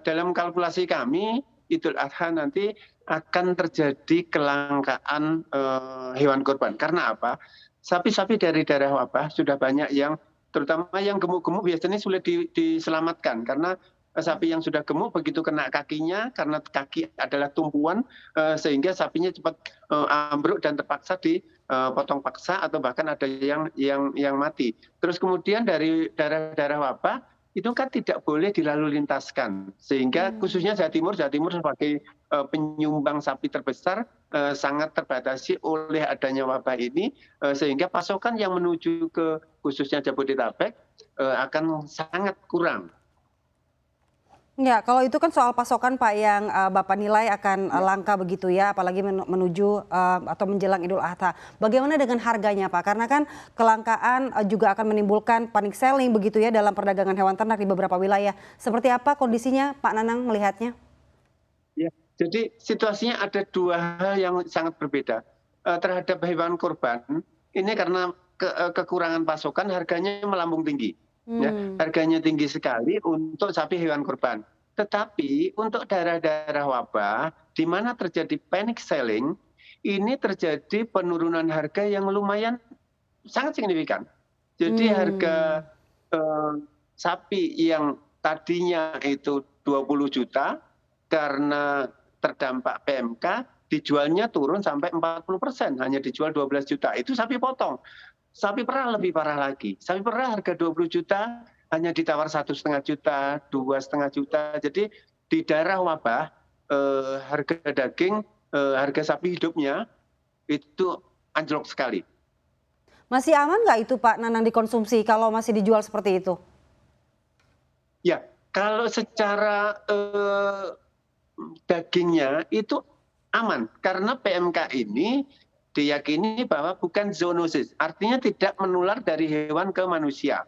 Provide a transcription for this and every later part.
dalam kalkulasi kami, Idul Adha nanti akan terjadi kelangkaan hewan kurban. Karena apa? Sapi-sapi dari daerah wabah sudah banyak yang, terutama yang gemuk-gemuk biasanya sulit diselamatkan karena sapi yang sudah gemuk begitu kena kakinya, karena kaki adalah tumpuan, sehingga sapinya cepat ambruk dan terpaksa dipotong paksa atau bahkan ada yang mati. Terus kemudian dari daerah-daerah wabah itu kan tidak boleh dilalu lintaskan, sehingga khususnya Jawa Timur sebagai penyumbang sapi terbesar sangat terbatasi oleh adanya wabah ini, sehingga pasokan yang menuju ke khususnya Jabodetabek akan sangat kurang. Ya, kalau itu kan soal pasokan Pak yang Bapak nilai akan Ya. langka begitu ya, apalagi menuju atau menjelang Idul Adha. Bagaimana dengan harganya Pak? Karena kan kelangkaan juga akan menimbulkan panic selling begitu ya dalam perdagangan hewan ternak di beberapa wilayah. Seperti apa kondisinya Pak Nanang melihatnya? Ya, jadi situasinya ada dua hal yang sangat berbeda. Terhadap hewan kurban, ini karena kekurangan pasokan harganya melambung tinggi. Ya, Hmm. harganya tinggi sekali untuk sapi hewan kurban. Tetapi untuk daerah-daerah wabah di mana terjadi panic selling, ini terjadi penurunan harga yang lumayan sangat signifikan. Jadi Hmm. harga sapi yang tadinya itu 20 juta karena terdampak PMK dijualnya turun sampai 40%, hanya dijual 12 juta. Itu sapi potong. Sapi perah lebih parah lagi. Sapi perah harga 20 juta hanya ditawar 1,5 juta, 2,5 juta. Jadi di daerah wabah harga daging, harga sapi hidupnya itu anjlok sekali. Masih aman nggak itu Pak Nanang dikonsumsi kalau masih dijual seperti itu? Ya, kalau secara dagingnya itu aman karena PMK ini diyakini bahwa bukan zoonosis, artinya tidak menular dari hewan ke manusia.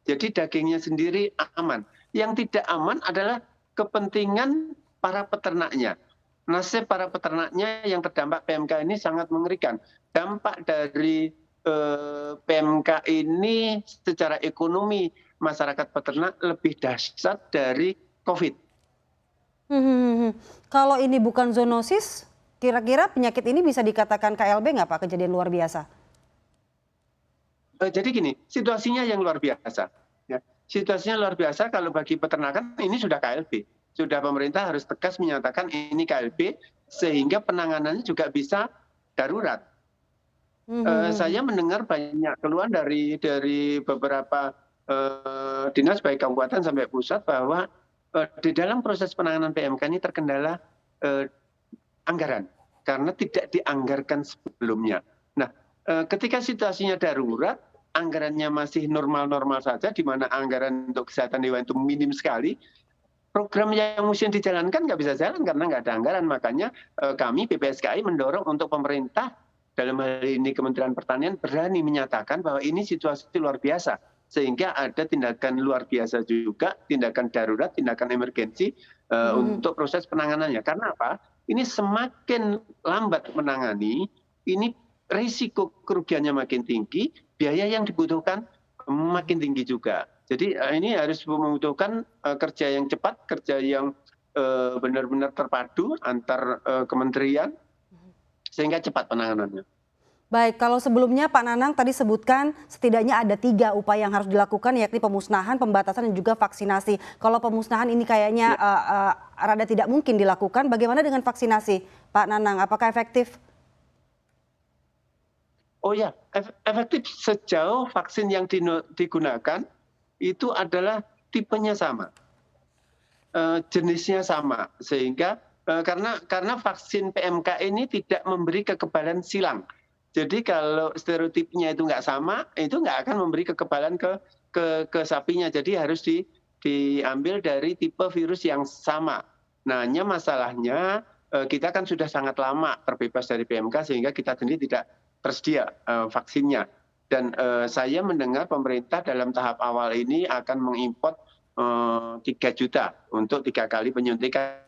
Jadi dagingnya sendiri aman. Yang tidak aman adalah kepentingan para peternaknya. Nasib para peternaknya yang terdampak PMK ini sangat mengerikan. Dampak dari PMK ini secara ekonomi masyarakat peternak lebih dahsyat dari COVID. Kalau ini bukan zoonosis, kira-kira penyakit ini bisa dikatakan KLB nggak Pak, kejadian luar biasa? Jadi gini, situasinya yang luar biasa. Ya. Situasinya luar biasa kalau bagi peternakan ini sudah KLB. Sudah pemerintah harus tegas menyatakan ini KLB sehingga penanganannya juga bisa darurat. Saya mendengar banyak keluhan dari beberapa dinas baik kabupaten sampai pusat bahwa di dalam proses penanganan PMK ini terkendala anggaran karena tidak dianggarkan sebelumnya. Nah, ketika situasinya darurat, anggarannya masih normal-normal saja, di mana anggaran untuk kesehatan hewan itu minim sekali, program yang mesti dijalankan nggak bisa jalan karena nggak ada anggaran. Makanya kami BPSKI mendorong untuk pemerintah, dalam hal ini Kementerian Pertanian, berani menyatakan bahwa ini situasi luar biasa. Sehingga ada tindakan luar biasa juga, tindakan darurat, tindakan emergensi untuk proses penanganannya. Karena apa? Ini semakin lambat menangani, ini risiko kerugiannya makin tinggi, biaya yang dibutuhkan makin tinggi juga. Jadi ini harus membutuhkan kerja yang cepat, kerja yang benar-benar terpadu antar kementerian sehingga cepat penanganannya. Baik, kalau sebelumnya Pak Nanang tadi sebutkan setidaknya ada 3 upaya yang harus dilakukan, yakni pemusnahan, pembatasan, dan juga vaksinasi. Kalau pemusnahan ini kayaknya Ya. rada tidak mungkin dilakukan, bagaimana dengan vaksinasi Pak Nanang, apakah efektif? Oh ya, efektif sejauh vaksin yang digunakan itu adalah tipenya sama, jenisnya sama, sehingga karena vaksin PMK ini tidak memberi kekebalan silang. Jadi kalau stereotipnya itu nggak sama, itu nggak akan memberi kekebalan ke sapinya. Jadi harus diambil dari tipe virus yang sama. Nah, hanya masalahnya kita kan sudah sangat lama terbebas dari PMK sehingga kita sendiri tidak tersedia vaksinnya. Dan saya mendengar pemerintah dalam tahap awal ini akan mengimport 3 juta untuk 3 kali penyuntikan